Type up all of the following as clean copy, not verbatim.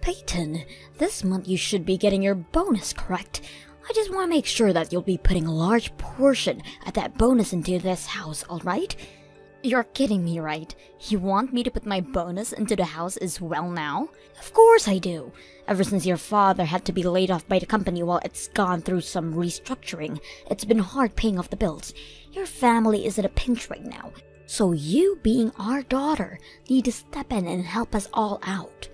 Peyton, this month you should be getting your bonus, correct? I just want to make sure that you'll be putting a large portion of that bonus into this house, alright? You're kidding me, right? You want me to put my bonus into the house as well now? Of course I do. Ever since your father had to be laid off by the company while it's gone through some restructuring, it's been hard paying off the bills. Your family is in a pinch right now. So you, being our daughter, need to step in and help us all out.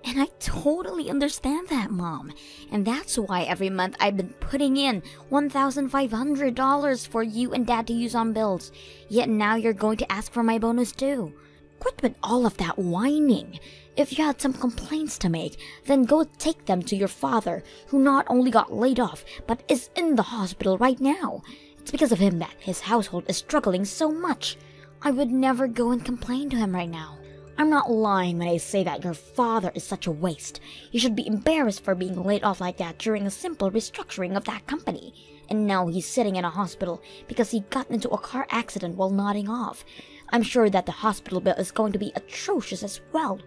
And I totally understand that, Mom. And that's why every month I've been putting in $1,500 for you and Dad to use on bills. Yet now you're going to ask for my bonus too. Quit with all of that whining. If you had some complaints to make, then go take them to your father, who not only got laid off, but is in the hospital right now. It's because of him that his household is struggling so much. I would never go and complain to him right now. I'm not lying when I say that your father is such a waste. You should be embarrassed for being laid off like that during a simple restructuring of that company. And now he's sitting in a hospital because he got into a car accident while nodding off. I'm sure that the hospital bill is going to be atrocious as well.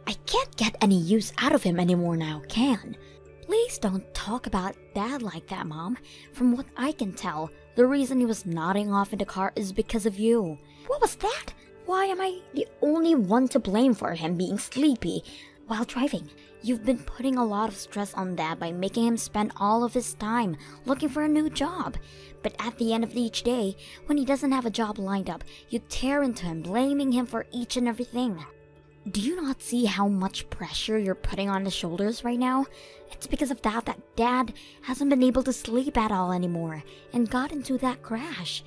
I can't get any use out of him anymore now, can? Please don't talk about Dad like that, Mom. From what I can tell, the reason he was nodding off in the car is because of you. What was that? Why am I the only one to blame for him being sleepy while driving? You've been putting a lot of stress on Dad by making him spend all of his time looking for a new job. But at the end of each day, when he doesn't have a job lined up, you tear into him, blaming him for each and everything. Do you not see how much pressure you're putting on his shoulders right now? It's because of that Dad hasn't been able to sleep at all anymore and got into that crash.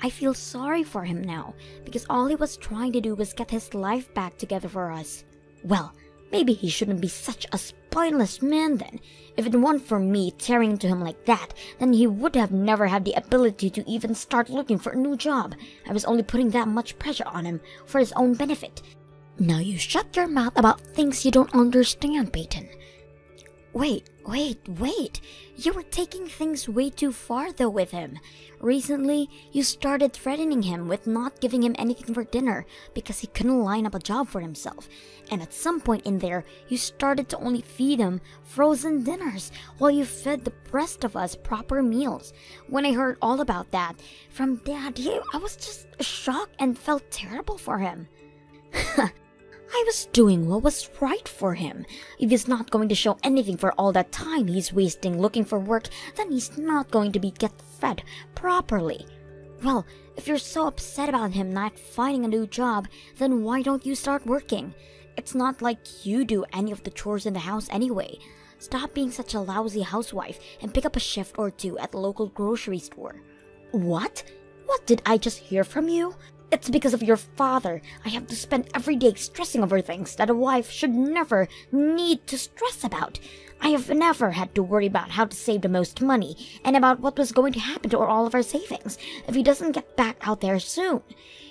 I feel sorry for him now, because all he was trying to do was get his life back together for us. Well, maybe he shouldn't be such a spineless man then. If it weren't for me tearing into him like that, then he would have never had the ability to even start looking for a new job. I was only putting that much pressure on him for his own benefit. Now you shut your mouth about things you don't understand, Peyton. Wait. You were taking things way too far though with him. Recently, you started threatening him with not giving him anything for dinner because he couldn't line up a job for himself. And at some point in there, you started to only feed him frozen dinners while you fed the rest of us proper meals. When I heard all about that from Dad, I was just shocked and felt terrible for him. I was doing what was right for him. If he's not going to show anything for all that time he's wasting looking for work, then he's not going to get fed properly. Well, if you're so upset about him not finding a new job, then why don't you start working? It's not like you do any of the chores in the house anyway. Stop being such a lousy housewife and pick up a shift or two at the local grocery store. What? What did I just hear from you? It's because of your father I have to spend every day stressing over things that a wife should never need to stress about. I have never had to worry about how to save the most money and about what was going to happen to all of our savings if he doesn't get back out there soon.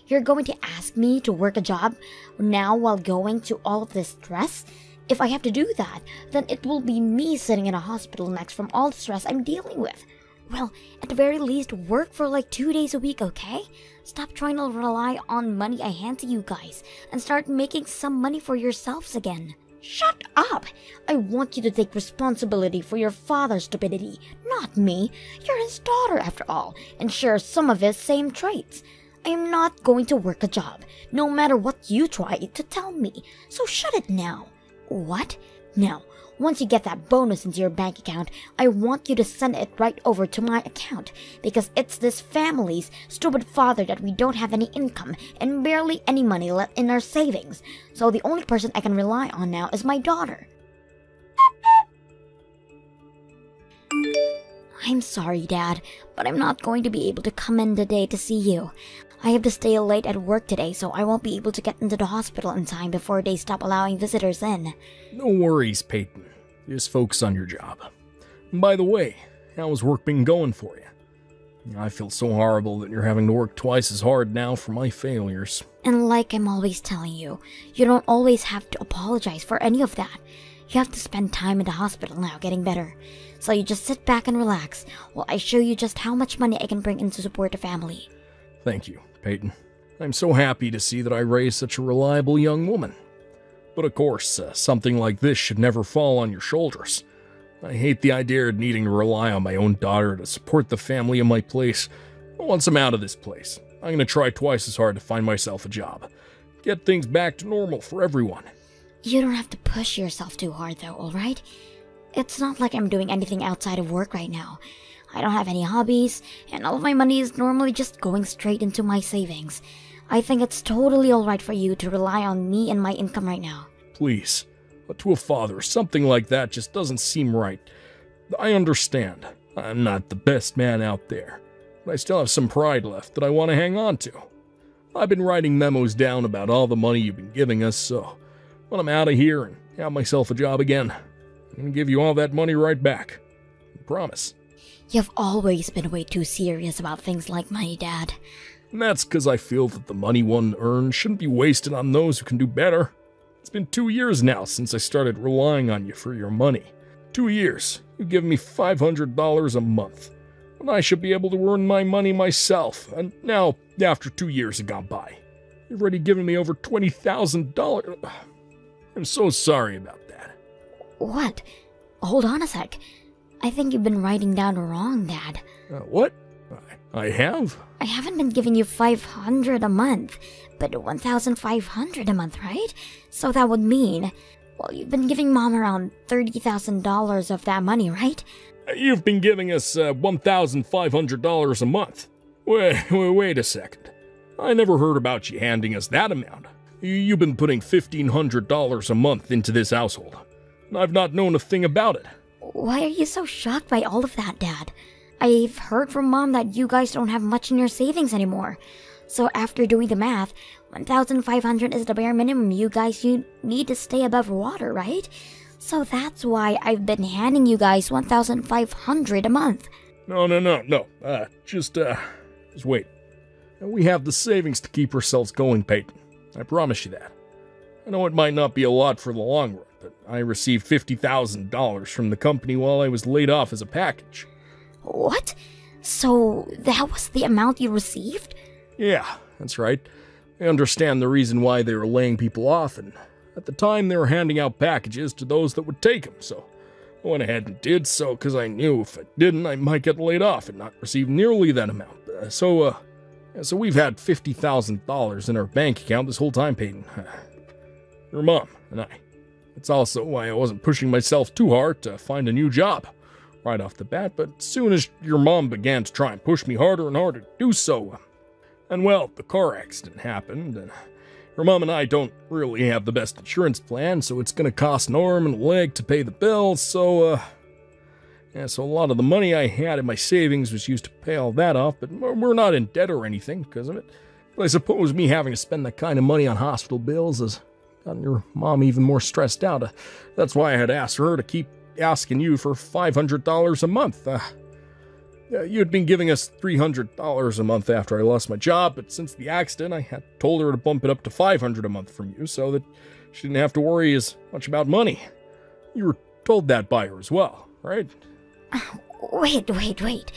You're going to ask me to work a job now while going to all of this stress? If I have to do that, then it will be me sitting in a hospital next from all the stress I'm dealing with. Well, at the very least, work for like 2 days a week, okay? Stop trying to rely on money I hand to you guys and start making some money for yourselves again. Shut up! I want you to take responsibility for your father's stupidity, not me. You're his daughter after all, and share some of his same traits. I am not going to work a job, no matter what you try to tell me, so shut it now. What? Now, once you get that bonus into your bank account, I want you to send it right over to my account, because it's this family's stupid father that we don't have any income and barely any money left in our savings. So the only person I can rely on now is my daughter. I'm sorry, Dad, but I'm not going to be able to come in today to see you. I have to stay late at work today, so I won't be able to get into the hospital in time before they stop allowing visitors in. No worries, Peyton. Just focus on your job. And by the way, how's work been going for you? I feel so horrible that you're having to work twice as hard now for my failures. And like I'm always telling you, you don't always have to apologize for any of that. You have to spend time in the hospital now getting better. So you just sit back and relax while I show you just how much money I can bring in to support the family. Thank you, Peyton. I'm so happy to see that I raised such a reliable young woman. But of course, something like this should never fall on your shoulders. I hate the idea of needing to rely on my own daughter to support the family in my place. Once I'm out of this place, I'm going to try twice as hard to find myself a job. Get things back to normal for everyone. You don't have to push yourself too hard though, alright? It's not like I'm doing anything outside of work right now. I don't have any hobbies, and all of my money is normally just going straight into my savings. I think it's totally alright for you to rely on me and my income right now. Please. But to a father, something like that just doesn't seem right. I understand. I'm not the best man out there, but I still have some pride left that I want to hang on to. I've been writing memos down about all the money you've been giving us, so when I'm out of here and have myself a job again, I'm going to give you all that money right back. I promise. You've always been way too serious about things like money, Dad. And that's because I feel that the money one earns shouldn't be wasted on those who can do better. It's been 2 years now since I started relying on you for your money. 2 years. You give me $500 a month, when I should be able to earn my money myself. And now, after 2 years have gone by, you've already given me over $20,000. I'm so sorry about that. What? Hold on a sec. I think you've been writing down wrong, Dad. What? I have? I haven't been giving you $500 a month, but $1,500 a month, right? So that would mean, well, you've been giving Mom around $30,000 of that money, right? You've been giving us $1,500 a month. Wait a second. I never heard about you handing us that amount. You've been putting $1,500 a month into this household, and I've not known a thing about it. Why are you so shocked by all of that, Dad? I've heard from Mom that you guys don't have much in your savings anymore. So after doing the math, $1,500 is the bare minimum you need to stay above water, right? So that's why I've been handing you guys $1,500 a month. No. Just wait. We have the savings to keep ourselves going, Peyton. I promise you that. I know it might not be a lot for the long run, but I received $50,000 from the company while I was laid off as a package. What? So that was the amount you received? Yeah, that's right. I understand the reason why they were laying people off, and at the time they were handing out packages to those that would take them, so I went ahead and did so because I knew if I didn't, I might get laid off and not receive nearly that amount. So we've had $50,000 in our bank account this whole time, Peyton. Your mom and I. It's also why I wasn't pushing myself too hard to find a new job right off the bat, but as soon as your mom began to try and push me harder and harder to do so, and well, the car accident happened, and your mom and I don't really have the best insurance plan, so it's gonna cost an arm and a leg to pay the bills, so a lot of the money I had in my savings was used to pay all that off, but we're not in debt or anything because of it. But I suppose me having to spend that kind of money on hospital bills has gotten your mom even more stressed out. That's why I had asked her to keep asking you for $500 a month. You'd been giving us $300 a month after I lost my job, but since the accident, I had told her to bump it up to $500 a month from you so that she didn't have to worry as much about money. You were told that by her as well, right? Wait.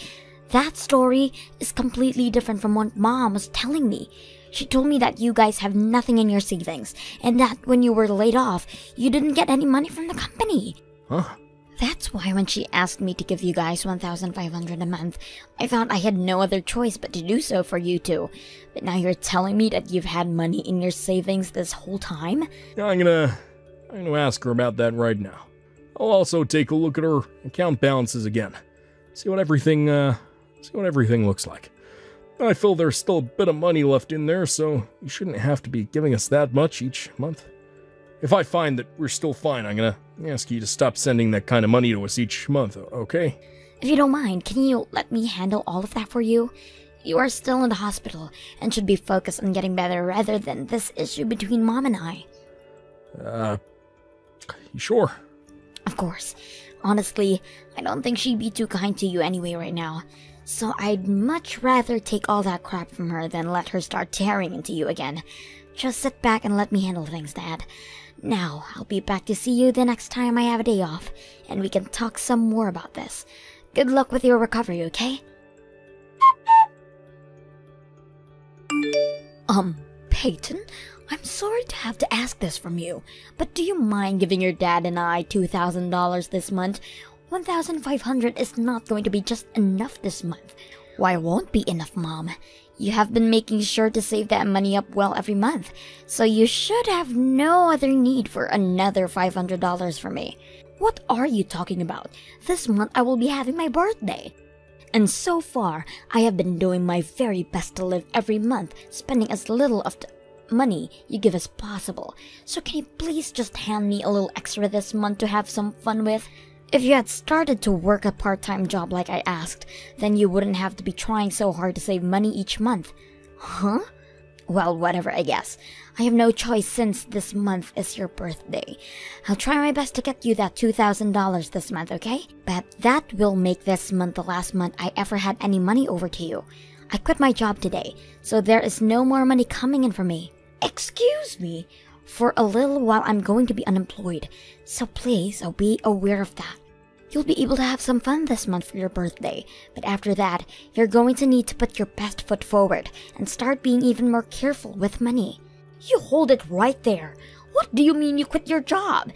That story is completely different from what Mom was telling me. She told me that you guys have nothing in your savings, and that when you were laid off, you didn't get any money from the company. Huh? That's why when she asked me to give you guys $1,500 a month, I thought I had no other choice but to do so for you two. But now you're telling me that you've had money in your savings this whole time? Yeah, I'm gonna ask her about that right now. I'll also take a look at her account balances again. See what everything looks like. I feel there's still a bit of money left in there, so you shouldn't have to be giving us that much each month. If I find that we're still fine, I'm gonna ask you to stop sending that kind of money to us each month, okay? If you don't mind, can you let me handle all of that for you? You are still in the hospital and should be focused on getting better rather than this issue between Mom and I. You sure? Of course. Honestly, I don't think she'd be too kind to you anyway right now. So I'd much rather take all that crap from her than let her start tearing into you again. Just sit back and let me handle things, Dad. Now, I'll be back to see you the next time I have a day off, and we can talk some more about this. Good luck with your recovery, okay? Peyton? I'm sorry to have to ask this from you, but do you mind giving your dad and I $2,000 this month? $1,500 is not going to be just enough this month. Why won't be enough, Mom? You have been making sure to save that money up well every month, so you should have no other need for another $500 from me. What are you talking about? This month I will be having my birthday. And so far, I have been doing my very best to live every month, spending as little of the money you give as possible. So can you please just hand me a little extra this month to have some fun with? If you had started to work a part-time job like I asked, then you wouldn't have to be trying so hard to save money each month. Huh? Well, whatever, I guess. I have no choice since this month is your birthday. I'll try my best to get you that $2,000 this month, okay? But that will make this month the last month I ever had any money over to you. I quit my job today, so there is no more money coming in for me. Excuse me? For a little while I'm going to be unemployed, so please be aware of that. You'll be able to have some fun this month for your birthday, but after that, you're going to need to put your best foot forward and start being even more careful with money. You hold it right there. What do you mean you quit your job?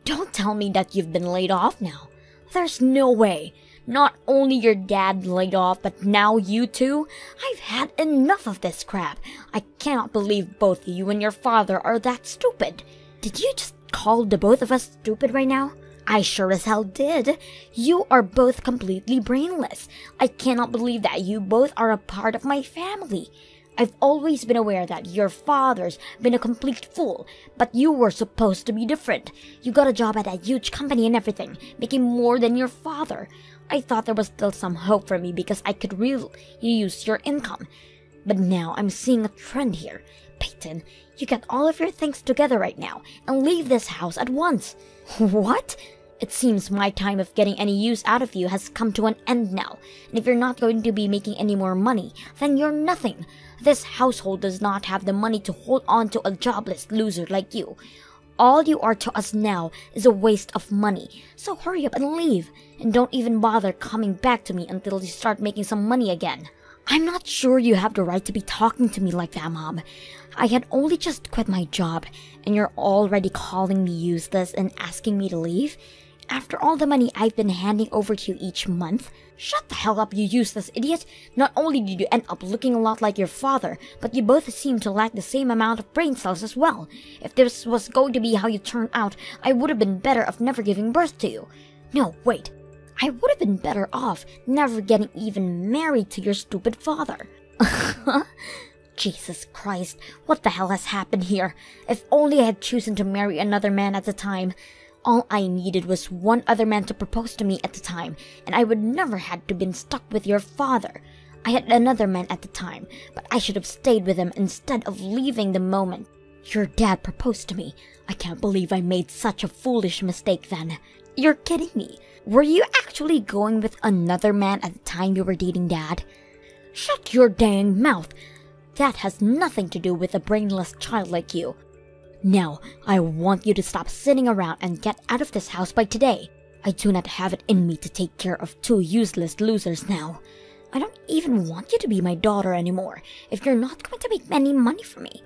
Don't tell me that you've been laid off now. There's no way. Not only your dad laid off, but now you too? I've had enough of this crap. I cannot believe both you and your father are that stupid. Did you just call the both of us stupid right now? I sure as hell did. You are both completely brainless. I cannot believe that you both are a part of my family. I've always been aware that your father's been a complete fool, but you were supposed to be different. You got a job at a huge company and everything, making more than your father. I thought there was still some hope for me because I could really use your income. But now I'm seeing a trend here. Peyton, you get all of your things together right now and leave this house at once. What? It seems my time of getting any use out of you has come to an end now. And if you're not going to be making any more money, then you're nothing. This household does not have the money to hold on to a jobless loser like you. All you are to us now is a waste of money. So hurry up and leave. And don't even bother coming back to me until you start making some money again. I'm not sure you have the right to be talking to me like that, Mom. I had only just quit my job, and you're already calling me useless and asking me to leave? After all the money I've been handing over to you each month? Shut the hell up, you useless idiot! Not only did you end up looking a lot like your father, but you both seem to lack the same amount of brain cells as well. If this was going to be how you turned out, I would have been better off never giving birth to you. No, wait. I would have been better off never getting even married to your stupid father. Jesus Christ, what the hell has happened here? If only I had chosen to marry another man at the time. All I needed was one other man to propose to me at the time, and I would never had to been stuck with your father. I had another man at the time, but I should have stayed with him instead of leaving the moment your dad proposed to me. I can't believe I made such a foolish mistake then. You're kidding me. Were you actually going with another man at the time you were dating Dad? Shut your dang mouth. That has nothing to do with a brainless child like you. Now, I want you to stop sitting around and get out of this house by today. I do not have it in me to take care of two useless losers now. I don't even want you to be my daughter anymore if you're not going to make any money for me.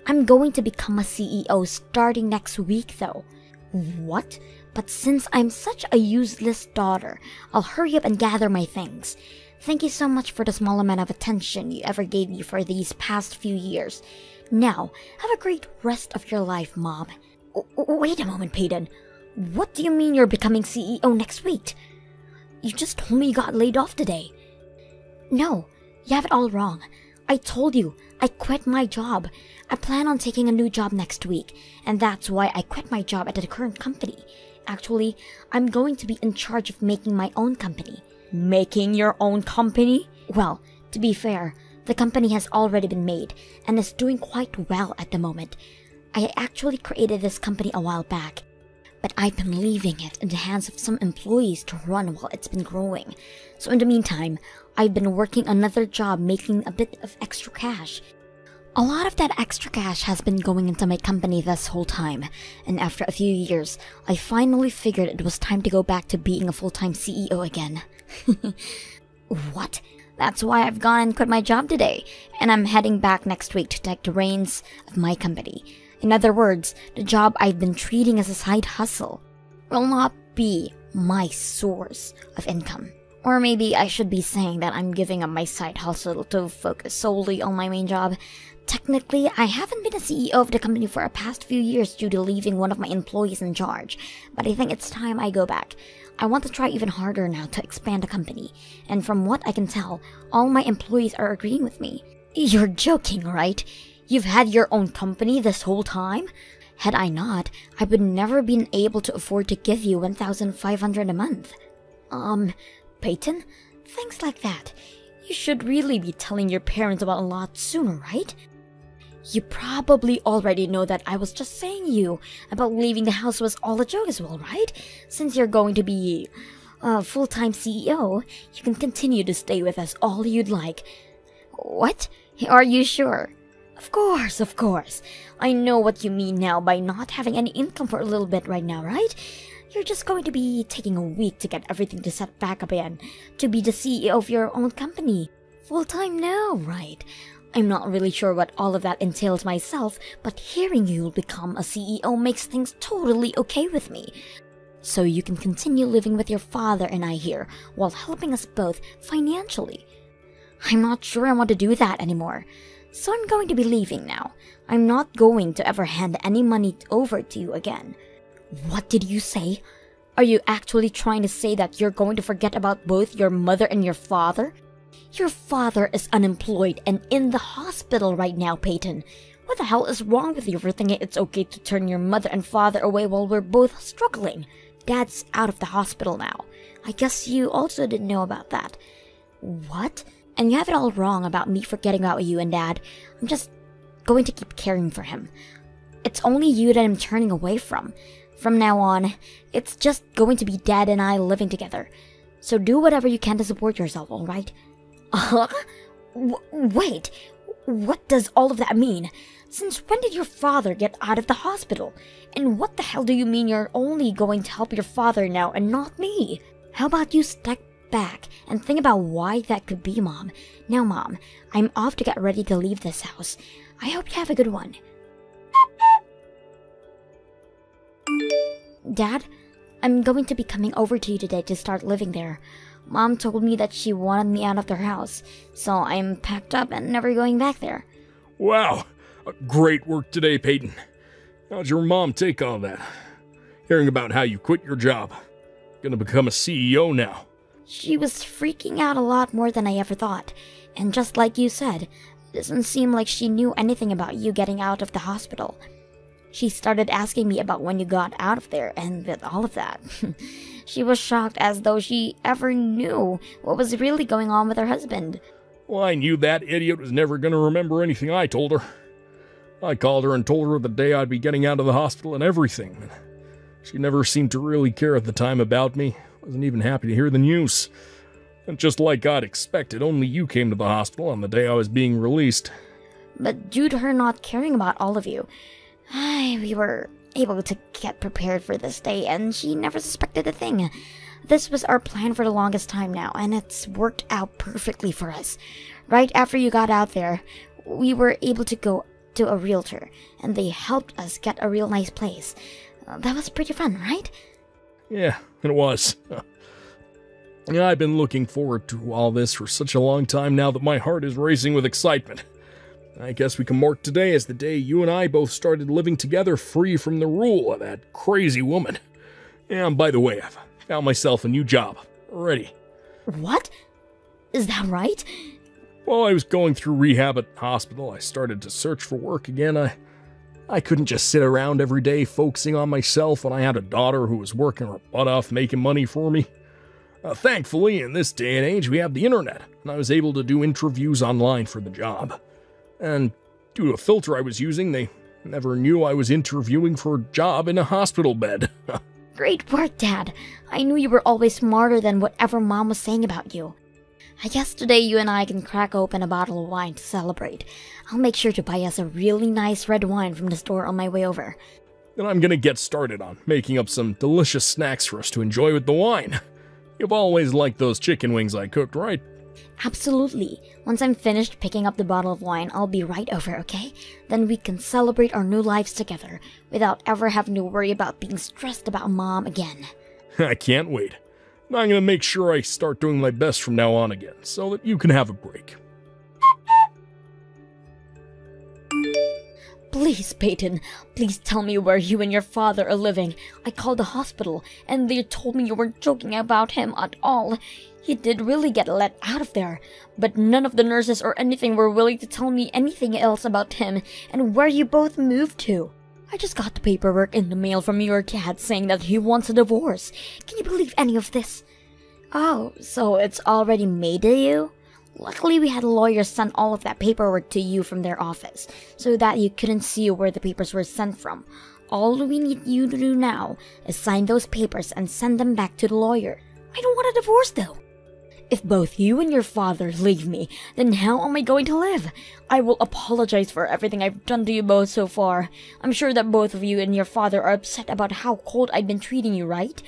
I'm going to become a CEO starting next week though. What? But since I'm such a useless daughter, I'll hurry up and gather my things. Thank you so much for the small amount of attention you ever gave me for these past few years. Now, have a great rest of your life, Mom. Wait a moment, Peyton. What do you mean you're becoming CEO next week? You just told me you got laid off today. No, you have it all wrong. I told you, I quit my job. I plan on taking a new job next week, and that's why I quit my job at the current company. Actually, I'm going to be in charge of making my own company. Making your own company? Well, to be fair, the company has already been made and is doing quite well at the moment. I actually created this company a while back, but I've been leaving it in the hands of some employees to run while it's been growing. So in the meantime, I've been working another job making a bit of extra cash. A lot of that extra cash has been going into my company this whole time, and after a few years, I finally figured it was time to go back to being a full-time CEO again. What? That's why I've gone and quit my job today, and I'm heading back next week to take the reins of my company. In other words, the job I've been treating as a side hustle will not be my source of income. Or maybe I should be saying that I'm giving up my side hustle to focus solely on my main job. Technically, I haven't been a CEO of the company for the past few years due to leaving one of my employees in charge, but I think it's time I go back. I want to try even harder now to expand the company, and from what I can tell, all my employees are agreeing with me. You're joking, right? You've had your own company this whole time? Had I not, I would never been able to afford to give you $1,500 a month. Peyton? Things like that. You should really be telling your parents about a lot sooner, right? You probably already know that I was just saying you about leaving the house was all a joke as well, right? Since you're going to be a full-time CEO, you can continue to stay with us all you'd like. What? Are you sure? Of course. I know what you mean now by not having any income for a little bit right now, right? You're just going to be taking a week to get everything to set back up again, to be the CEO of your own company. Full-time now, right? I'm not really sure what all of that entails myself, but hearing you'll become a CEO makes things totally okay with me. So you can continue living with your father and I here, while helping us both financially. I'm not sure I want to do that anymore. So I'm going to be leaving now. I'm not going to ever hand any money over to you again. What did you say? Are you actually trying to say that you're going to forget about both your mother and your father? Your father is unemployed and in the hospital right now, Peyton. What the hell is wrong with you for thinking it's okay to turn your mother and father away while we're both struggling? Dad's out of the hospital now. I guess you also didn't know about that. What? And you have it all wrong about me forgetting about you and Dad. I'm just going to keep caring for him. It's only you that I'm turning away from. From now on, it's just going to be Dad and I living together. So do whatever you can to support yourself, alright? Wait, what does all of that mean? Since when did your father get out of the hospital? And what the hell do you mean you're only going to help your father now and not me? How about you step back and think about why that could be, Mom. Now, Mom, I'm off to get ready to leave this house. I hope you have a good one. Dad, I'm going to be coming over to you today to start living there. Mom told me that she wanted me out of their house, so I'm packed up and never going back there. Wow, great work today, Peyton. How'd your mom take all that? Hearing about how you quit your job. Gonna become a CEO now. She was freaking out a lot more than I ever thought. And just like you said, it doesn't seem like she knew anything about you getting out of the hospital. She started asking me about when you got out of there and with all of that. She was shocked as though she ever knew what was really going on with her husband. Well, I knew that idiot was never going to remember anything I told her. I called her and told her the day I'd be getting out of the hospital and everything. She never seemed to really care at the time about me. Wasn't even happy to hear the news. And just like I'd expected, only you came to the hospital on the day I was being released. But due to her not caring about all of you, we were able to get prepared for this day, and she never suspected a thing. This was our plan for the longest time now, and it's worked out perfectly for us. Right after you got out there, we were able to go to a realtor, and they helped us get a real nice place. That was pretty fun, right? Yeah, it was. Yeah, I've been looking forward to all this for such a long time now that my heart is racing with excitement. I guess we can mark today as the day you and I both started living together free from the rule of that crazy woman. And by the way, I've found myself a new job already. What? Is that right? While I was going through rehab at hospital, I started to search for work again. I couldn't just sit around every day focusing on myself when I had a daughter who was working her butt off making money for me. Thankfully, in this day and age, we have the internet, and I was able to do interviews online for the job. And due to a filter I was using, they never knew I was interviewing for a job in a hospital bed. Great work, Dad. I knew you were always smarter than whatever Mom was saying about you. I guess today you and I can crack open a bottle of wine to celebrate. I'll make sure to buy us a really nice red wine from the store on my way over. And I'm gonna get started on making up some delicious snacks for us to enjoy with the wine. You've always liked those chicken wings I cooked, right? Absolutely. Once I'm finished picking up the bottle of wine, I'll be right over, okay? Then we can celebrate our new lives together without ever having to worry about being stressed about Mom again. I can't wait. I'm going to make sure I start doing my best from now on again, so that you can have a break. Please, Peyton, please tell me where you and your father are living. I called the hospital, and they told me you weren't joking about him at all. He did really get let out of there, but none of the nurses or anything were willing to tell me anything else about him and where you both moved to. I just got the paperwork in the mail from your dad saying that he wants a divorce. Can you believe any of this? Oh, so it's already made to you? Luckily, we had lawyers send all of that paperwork to you from their office, so that you couldn't see where the papers were sent from. All we need you to do now is sign those papers and send them back to the lawyer. I don't want a divorce, though. If both you and your father leave me, then how am I going to live? I will apologize for everything I've done to you both so far. I'm sure that both of you and your father are upset about how cold I've been treating you, right?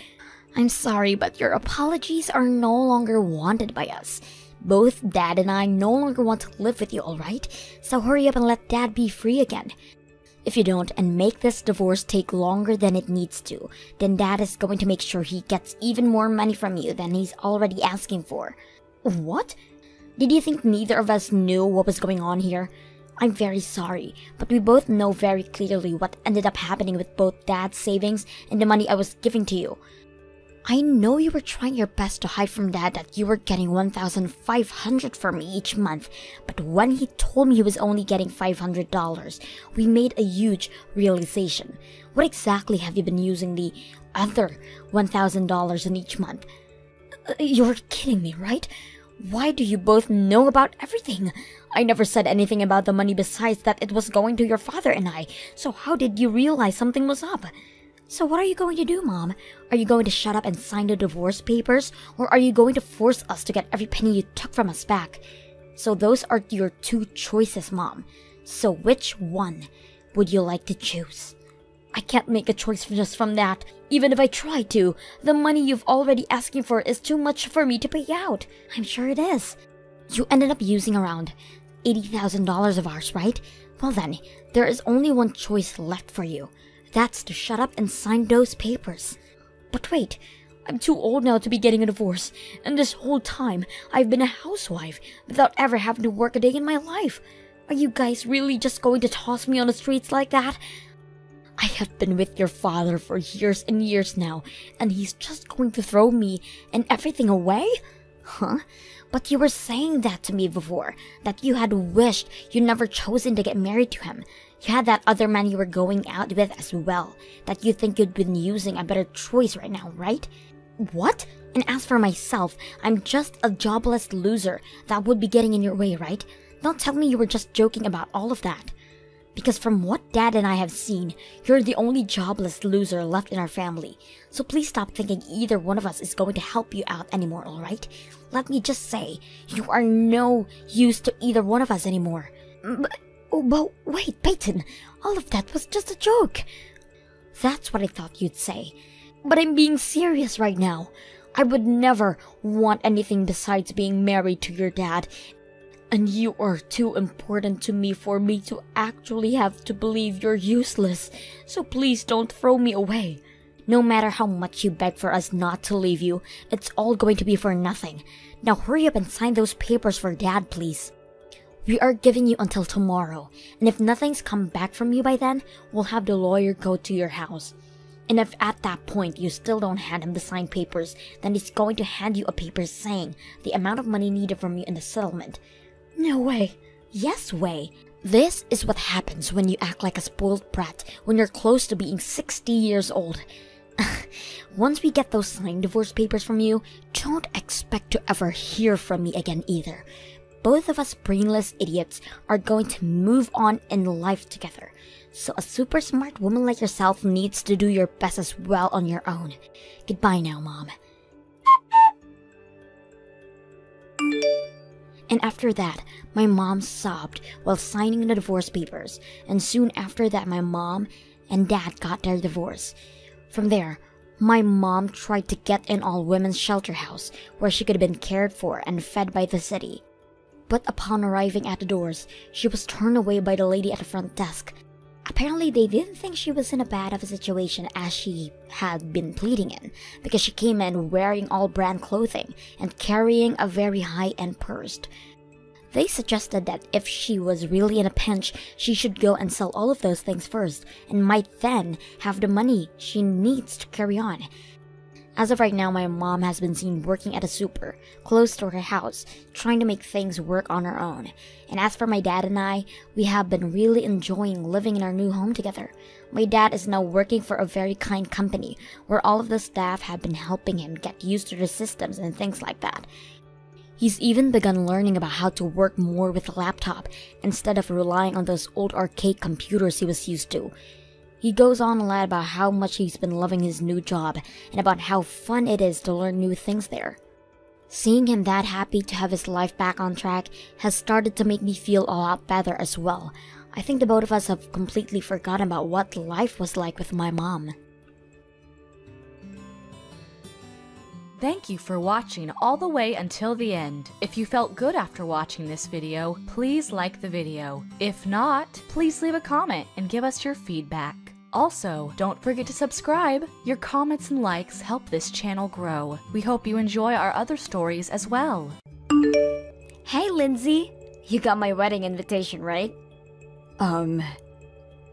I'm sorry, but your apologies are no longer wanted by us. Both Dad and I no longer want to live with you, alright? So hurry up and let Dad be free again. If you don't and make this divorce take longer than it needs to, then Dad is going to make sure he gets even more money from you than he's already asking for. What? Did you think neither of us knew what was going on here? I'm very sorry, but we both know very clearly what ended up happening with both Dad's savings and the money I was giving to you. I know you were trying your best to hide from Dad that you were getting $1,500 from me each month, but when he told me he was only getting $500, we made a huge realization. What exactly have you been using the other $1,000 in each month? You're kidding me, right? Why do you both know about everything? I never said anything about the money besides that it was going to your father and I, so how did you realize something was up? So what are you going to do, Mom? Are you going to shut up and sign the divorce papers? Or are you going to force us to get every penny you took from us back? So those are your two choices, Mom. So which one would you like to choose? I can't make a choice just from that. Even if I try to, the money you've already asking for is too much for me to pay out. I'm sure it is. You ended up using around $80,000 of ours, right? Well then, there is only one choice left for you. That's to shut up and sign those papers. But wait, I'm too old now to be getting a divorce, and this whole time I've been a housewife without ever having to work a day in my life. Are you guys really just going to toss me on the streets like that? I have been with your father for years and years now, and he's just going to throw me and everything away? Huh? But you were saying that to me before, that you had wished you'd never chosen to get married to him. You had that other man you were going out with as well, that you think you'd been using a better choice right now, right? What? And as for myself, I'm just a jobless loser that would be getting in your way, right? Don't tell me you were just joking about all of that. Because from what Dad and I have seen, you're the only jobless loser left in our family. So please stop thinking either one of us is going to help you out anymore, alright? Let me just say, you are no use to either one of us anymore. But wait, Peyton, all of that was just a joke. That's what I thought you'd say. But I'm being serious right now. I would never want anything besides being married to your dad. And you are too important to me for me to actually have to believe you're useless. So please don't throw me away. No matter how much you beg for us not to leave you, it's all going to be for nothing. Now hurry up and sign those papers for Dad, please. We are giving you until tomorrow, and if nothing's come back from you by then, we'll have the lawyer go to your house. And if at that point you still don't hand him the signed papers, then he's going to hand you a paper saying the amount of money needed from you in the settlement. No way. Yes way. This is what happens when you act like a spoiled brat when you're close to being 60 years old. Once we get those signed divorce papers from you, don't expect to ever hear from me again either. Both of us brainless idiots are going to move on in life together. So a super smart woman like yourself needs to do your best as well on your own. Goodbye now, Mom. And after that, my mom sobbed while signing the divorce papers, and soon after that my mom and Dad got their divorce. From there, My mom tried to get in all women's shelter house where she could have been cared for and fed by the city. But upon arriving at the doors, she was turned away by the lady at the front desk. Apparently, they didn't think she was in a bad of a situation as she had been pleading in, because she came in wearing all brand clothing and carrying a very high-end purse. They suggested that if she was really in a pinch, she should go and sell all of those things first, and might then have the money she needs to carry on. As of right now, my mom has been seen working at a super, close to her house, trying to make things work on her own. And as for my dad and I, we have been really enjoying living in our new home together. My dad is now working for a very kind company, where all of the staff have been helping him get used to the systems and things like that. He's even begun learning about how to work more with a laptop, instead of relying on those old arcade computers he was used to. He goes on a lot about how much he's been loving his new job, and about how fun it is to learn new things there. Seeing him that happy to have his life back on track has started to make me feel a lot better as well. I think the both of us have completely forgotten about what life was like with my mom. Thank you for watching all the way until the end. If you felt good after watching this video, please like the video. If not, please leave a comment and give us your feedback. Also, don't forget to subscribe. Your comments and likes help this channel grow. We hope you enjoy our other stories as well. Hey, Lindsay! You got my wedding invitation, right?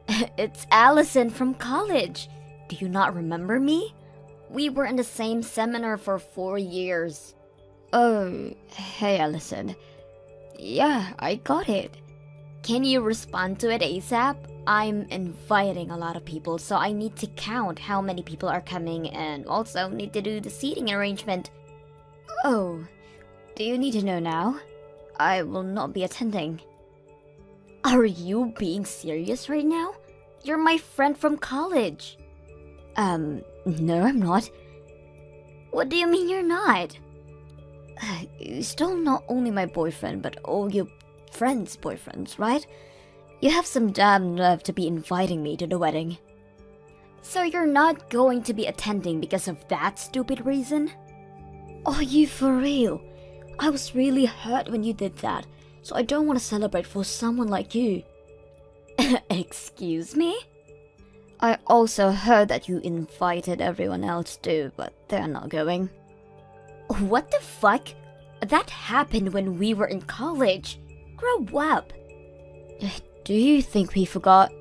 It's Allison from college. Do you not remember me? We were in the same seminar for 4 years. Oh, hey, Allison. Yeah, I got it. Can you respond to it ASAP? I'm inviting a lot of people, so I need to count how many people are coming and also need to do the seating arrangement. Oh, do you need to know now? I will not be attending. Are you being serious right now? You're my friend from college. No, I'm not. What do you mean you're not? You're still not only my boyfriend, but all your friends' boyfriends, right? You have some damn nerve to be inviting me to the wedding. So you're not going to be attending because of that stupid reason? Are you for real? I was really hurt when you did that, so I don't want to celebrate for someone like you. Excuse me? I also heard that you invited everyone else too, but they're not going. What the fuck? That happened when we were in college. Grow up. Do you think we forgot?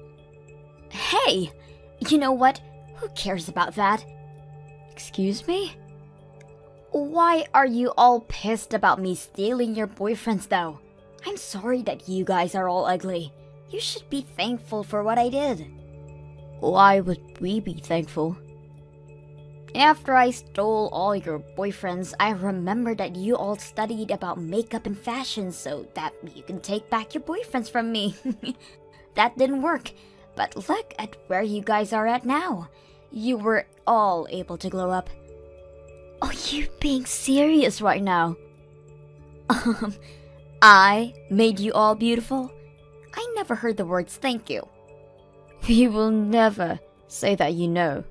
Hey! You know what? Who cares about that? Excuse me? Why are you all pissed about me stealing your boyfriends though? I'm sorry that you guys are all ugly. You should be thankful for what I did. Why would we be thankful? After I stole all your boyfriends, I remembered that you all studied about makeup and fashion so that you can take back your boyfriends from me. That didn't work, but look at where you guys are at now. You were all able to glow up. Are you being serious right now? I made you all beautiful? I never heard the words thank you. We will never say that, you know.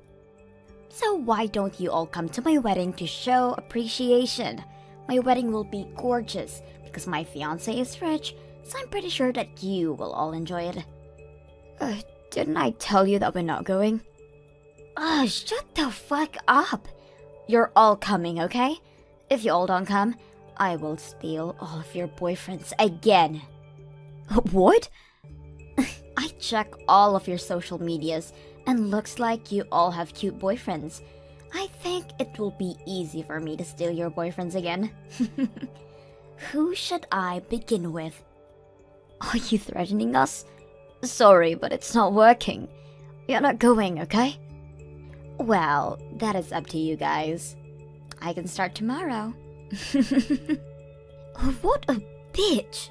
So why don't you all come to my wedding to show appreciation? My wedding will be gorgeous because my fiancé is rich, so I'm pretty sure that you will all enjoy it. Didn't I tell you that we're not going? Shut the fuck up. You're all coming, okay? If you all don't come, I will steal all of your boyfriends again. What? I check all of your social medias, and looks like you all have cute boyfriends. I think it will be easy for me to steal your boyfriends again. Who should I begin with? Are you threatening us? Sorry, but it's not working. You're not going, okay? Well, that is up to you guys. I can start tomorrow. What a bitch!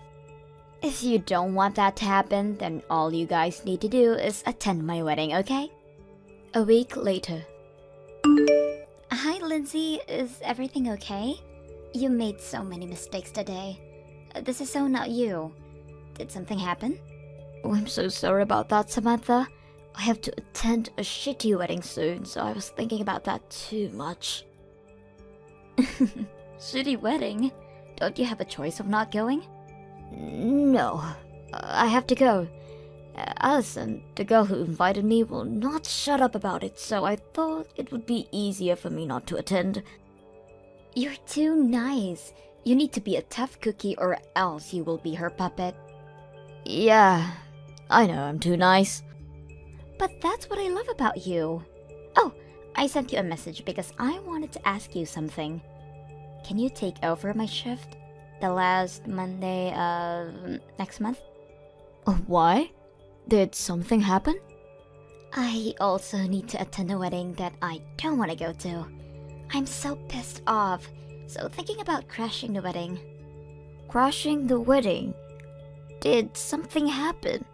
If you don't want that to happen, then all you guys need to do is attend my wedding, okay? A week later. Hi, Lindsay. Is everything okay? You made so many mistakes today. This is so not you. Did something happen? Oh, I'm so sorry about that, Samantha. I have to attend a shitty wedding soon, so I was thinking about that too much. Shitty wedding? Don't you have a choice of not going? No, I have to go. Allison, the girl who invited me, will not shut up about it, so I thought it would be easier for me not to attend. You're too nice. You need to be a tough cookie or else you will be her puppet. Yeah, I know I'm too nice. But that's what I love about you. Oh, I sent you a message because I wanted to ask you something. Can you take over my shift? The last Monday of next month? Why? Did something happen? I also need to attend a wedding that I don't want to go to. I'm so pissed off, so thinking about crashing the wedding. Crashing the wedding? Did something happen?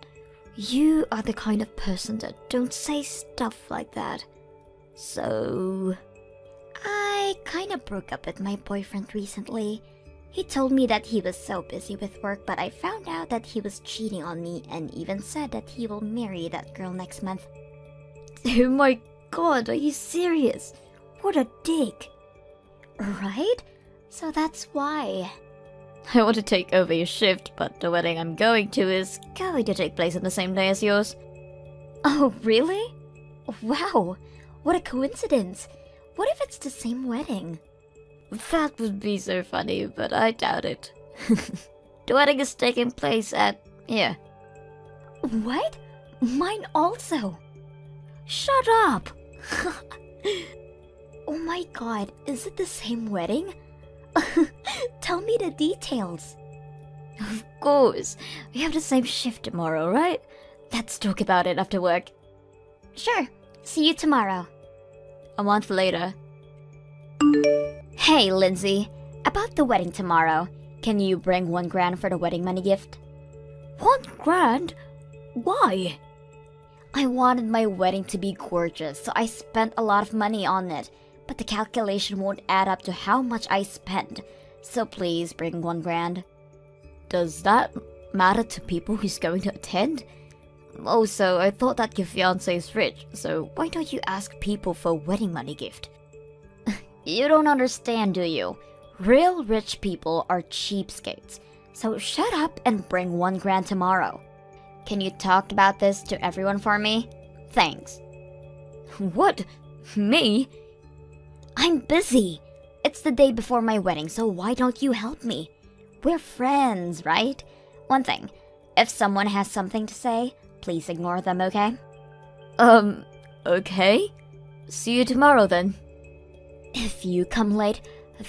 You are the kind of person that don't say stuff like that. So... I kinda broke up with my boyfriend recently. He told me that he was so busy with work, but I found out that he was cheating on me and even said that he will marry that girl next month. Oh my god, are you serious? What a dick. Right? So that's why. I want to take over your shift, but the wedding I'm going to is going to take place on the same day as yours. Oh, really? Wow, what a coincidence. What if it's the same wedding? That would be so funny, but I doubt it. The wedding is taking place at here. What? Mine also. Shut up! Oh my god, is it the same wedding? Tell me the details. Of course. We have the same shift tomorrow, right? Let's talk about it after work. Sure. See you tomorrow. A month later. Hey, Lindsay. About the wedding tomorrow. Can you bring $1 grand for the wedding money gift? $1 grand? Why? I wanted my wedding to be gorgeous, so I spent a lot of money on it. But the calculation won't add up to how much I spent. So please bring $1 grand. Does that matter to people who's going to attend? Also, I thought that your fiancé is rich, so why don't you ask people for a wedding money gift? You don't understand, do you? Real rich people are cheapskates. So shut up and bring $1 grand tomorrow. Can you talk about this to everyone for me? Thanks. What? Me? I'm busy. It's the day before my wedding, so why don't you help me? We're friends, right? One thing, if someone has something to say, please ignore them, okay? Okay. See you tomorrow then. If you come late,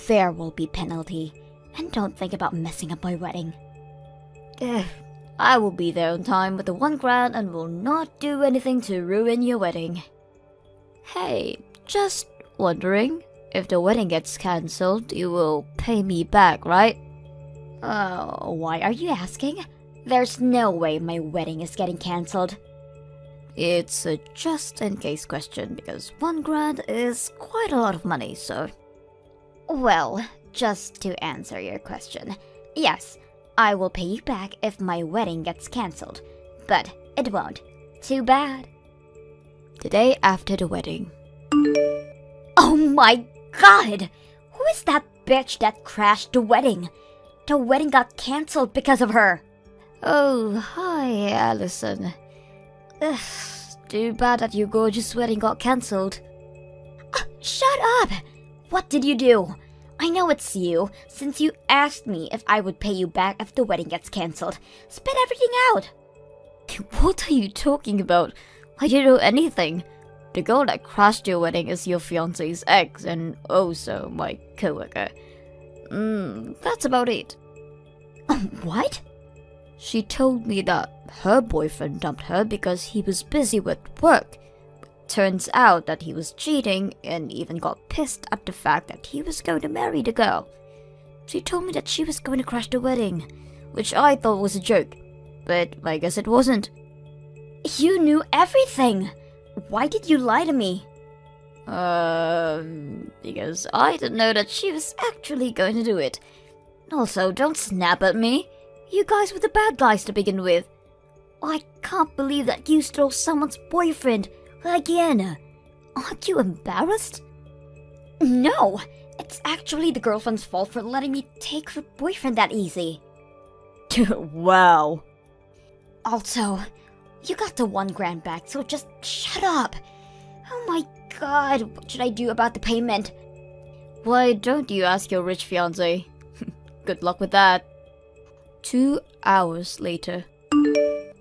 there will be penalty. And don't think about messing up my wedding. I will be there on time with the $1 grand and will not do anything to ruin your wedding. Hey, just wondering, if the wedding gets cancelled, you will pay me back, right? Why are you asking? There's no way my wedding is getting cancelled. It's a just-in-case question, because $1 grand is quite a lot of money, so... Well, just to answer your question, yes, I will pay you back if my wedding gets cancelled, but it won't. Too bad. The day after the wedding. Oh my god! Who is that bitch that crashed the wedding? The wedding got cancelled because of her. Oh, hi, Allison. Ugh, too bad that your gorgeous wedding got cancelled. Shut up! What did you do? I know it's you, since you asked me if I would pay you back if the wedding gets cancelled. Spit everything out! What are you talking about? I didn't know anything. The girl that crashed your wedding is your fiancé's ex and also my coworker. That's about it. What? She told me that her boyfriend dumped her because he was busy with work. Turns out that he was cheating and even got pissed at the fact that he was going to marry the girl. She told me that she was going to crash the wedding, which I thought was a joke, but I guess it wasn't. You knew everything! Why did you lie to me? Because I didn't know that she was actually going to do it. Also, don't snap at me. You guys were the bad guys to begin with. I can't believe that you stole someone's boyfriend again. Aren't you embarrassed? No, it's actually the girlfriend's fault for letting me take her boyfriend that easy. Wow. Also, you got the $1,000 back, so just shut up. Oh my god, what should I do about the payment? Why don't you ask your rich fiancé? Good luck with that. 2 hours later.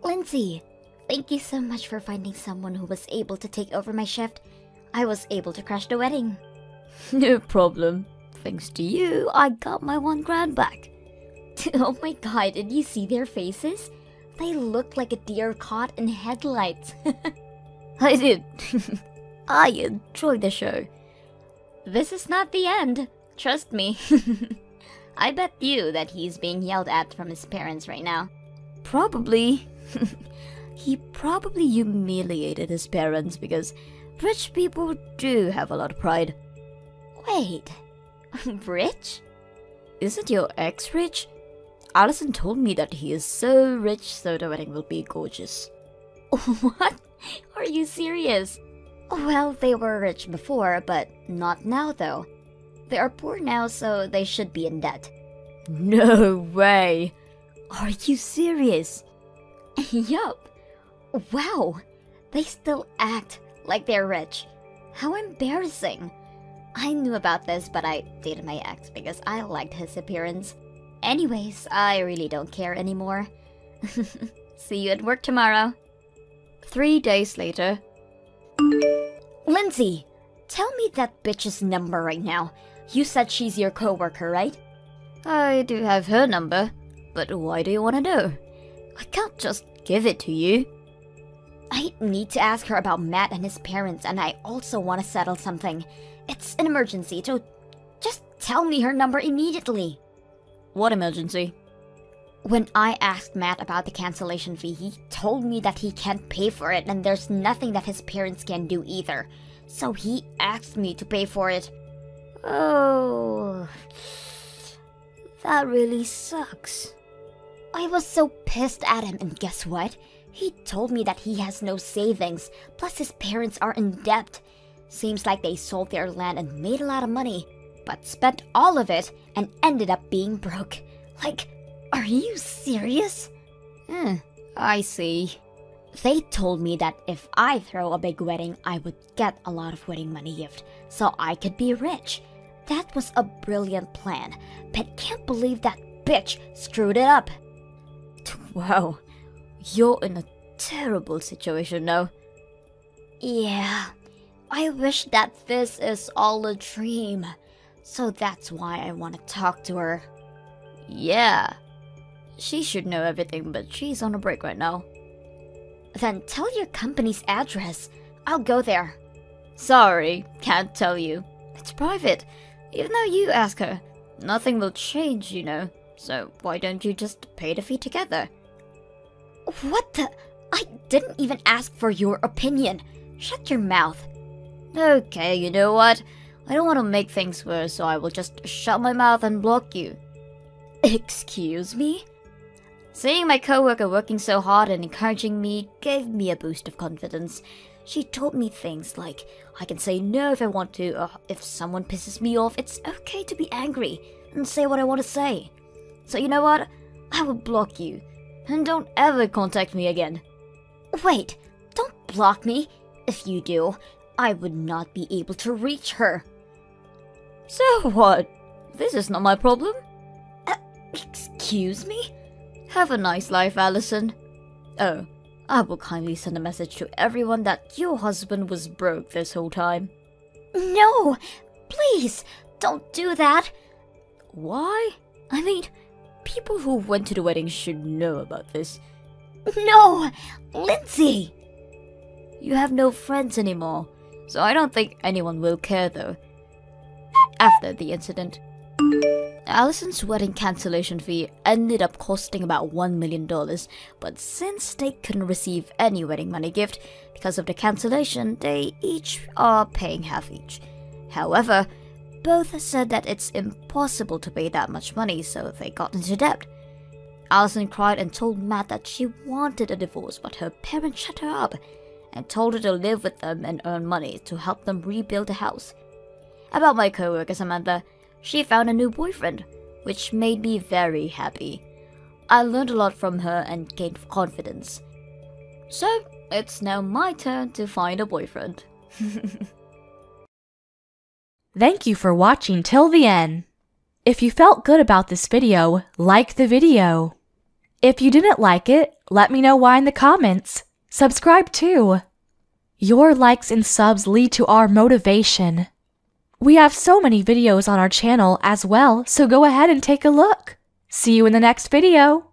Lindsay, thank you so much for finding someone who was able to take over my shift. I was able to crash the wedding. No problem. Thanks to you, I got my $1,000 back. Oh my god, did you see their faces? They looked like a deer caught in headlights. I did. I enjoyed the show. This is not the end. Trust me. I bet you that he's being yelled at from his parents right now. Probably. He probably humiliated his parents because rich people do have a lot of pride. Wait, rich? Isn't your ex rich? Allison told me that he is so rich so the wedding will be gorgeous. What? Are you serious? Well, they were rich before, but not now though. They are poor now, so they should be in debt. No way! Are you serious? Yup. Wow, they still act like they're rich. How embarrassing. I knew about this, but I dated my ex because I liked his appearance. Anyways, I really don't care anymore. See you at work tomorrow. 3 days later. Lindsay, tell me that bitch's number right now. You said she's your coworker, right? I do have her number, but why do you want to know? I can't just give it to you. I need to ask her about Matt and his parents, and I also want to settle something. It's an emergency, so just tell me her number immediately. What emergency? When I asked Matt about the cancellation fee, he told me that he can't pay for it and there's nothing that his parents can do either. So he asked me to pay for it. Oh, that really sucks. I was so pissed at him, and guess what? He told me that he has no savings, plus his parents are in debt. Seems like they sold their land and made a lot of money, but spent all of it and ended up being broke. Like, are you serious? I see. They told me that if I throw a big wedding, I would get a lot of wedding money gift, so I could be rich. That was a brilliant plan, but can't believe that bitch screwed it up. Wow, you're in a terrible situation now. Yeah, I wish that this is all a dream. So that's why I want to talk to her. Yeah, she should know everything, but she's on a break right now. Then tell your company's address. I'll go there. Sorry, can't tell you. It's private. Even though you ask her, nothing will change, you know. So why don't you just pay the fee together? What the? I didn't even ask for your opinion. Shut your mouth. Okay, you know what? I don't want to make things worse, so I will just shut my mouth and block you. Excuse me? Seeing my coworker working so hard and encouraging me gave me a boost of confidence. She told me things like, I can say no if I want to, or if someone pisses me off, it's okay to be angry and say what I want to say. So you know what? I will block you. And don't ever contact me again. Wait, don't block me. If you do, I would not be able to reach her. So what? This is not my problem. Excuse me? Have a nice life, Allison. Oh, I will kindly send a message to everyone that your husband was broke this whole time. No! Please, don't do that! Why? I mean, people who went to the wedding should know about this. No! Lindsay! You have no friends anymore, so I don't think anyone will care though. After the incident, Allison's wedding cancellation fee ended up costing about $1 million, but since they couldn't receive any wedding money gift because of the cancellation, they each are paying half each. However, both said that it's impossible to pay that much money, so they got into debt. Allison cried and told Matt that she wanted a divorce, but her parents shut her up and told her to live with them and earn money to help them rebuild the house. About my coworker Samantha, she found a new boyfriend, which made me very happy. I learned a lot from her and gained confidence. So, it's now my turn to find a boyfriend. Thank you for watching till the end. If you felt good about this video, like the video. If you didn't like it, let me know why in the comments. Subscribe too. Your likes and subs lead to our motivation. We have so many videos on our channel as well, so go ahead and take a look. See you in the next video.